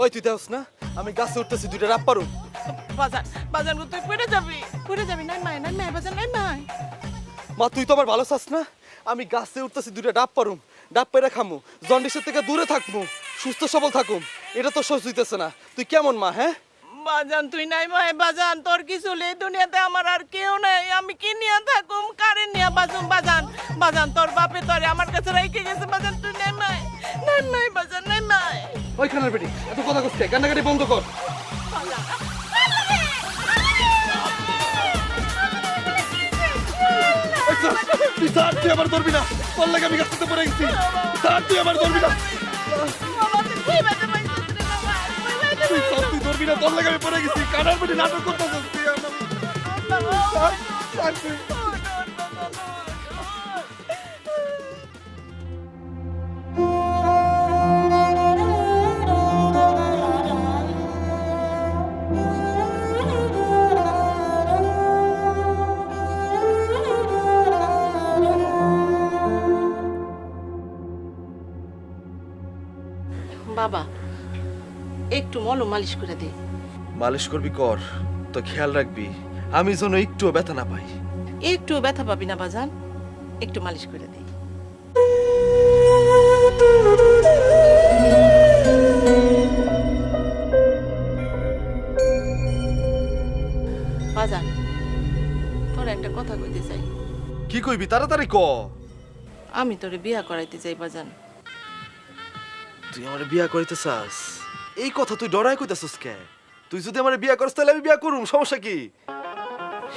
ওই তুই দেখ না আমি গাছে উঠতেছি, দুইটা রাপ পারুম। বাজান বাজান তুই পড়ে যাবি নাই মাই বাজান নাই মাই। মা তুই তো আমার ভালো চাস না? আমি গাছে উঠতেছি, দুইটা ডাব পারুম, ডাব পেরে খামু, জন্ডিসের থেকে দূরে থাকবো, সুস্থ সবল থাকুম। এটা তো সহ্য হইতেছে না। তুই কেমন মা? হ্যাঁ বাজান তুই নাই মাই বাজান, তোর কিছু এই দুনিয়াতে আমার আর কেউ নাই। আমি কি নিয়ে থাকুম, কারে নিয়ে বাজুম বাজান? বাজান তোর বাপে তোরে আমার কাছে রেখে গেছে বাজান, তুই নাই মাই বাজান নাই মাই। ওই খানার বেটি এত কথা কইছে, কান্নাকাটি বন্ধ কর। তুই স্যার, তুই আবার ধরবি না। তোর লাগে আমি গাছতে পড়ে গেছি। স্যার তুই আবার ধরবি না। তুই স্যার, তুই ধরবি না, তোর লাগে আমি পড়ে গেছি। কানার বেটি নাটক করতেছিস তুই আমার। স্যার, স্যার তুই। বাবা একটু মলম মালিশ করে দে। মালিশ করবি কর, তো খেয়াল রাখবি আমি যেন একটুও ব্যথা না পাই। একটু ব্যথা পাবি না বাজান, একটু মালিশ করে দে। বাজান তোর একটা কথা কইতে চাই। কি কইবি তাড়াতাড়ি ক। আমি তোরে বিয়া করাইতে চাই বাজান। তুই আমার বিয়া করিতে চাস? এই কথা তুই ডরাই কইতাছস কে? তুই যদি আমার বিয়া করস তাহলে আমি বিয়া করুম, সমস্যা কি?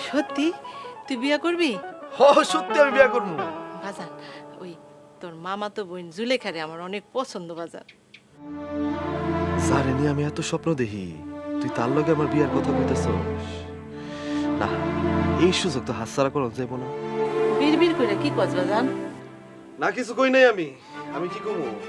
সত্যি তুই বিয়া করবি? হ সত্যি আমি বিয়া করবো। বাজান ওই তোর মামা তো বোন জুলেখারে আমার অনেক পছন্দ বাজান। স্যারে নিয়ে আমি এত স্বপ্ন দেখি, তুই তার লগে আমার বিয়ার কথা কইতাছস? না, এই সুযোগ তো হাতছাড়া করন যাইব না। বিড় করে কি কস বাজান? না কিছু কই নাই আমি কি কমু?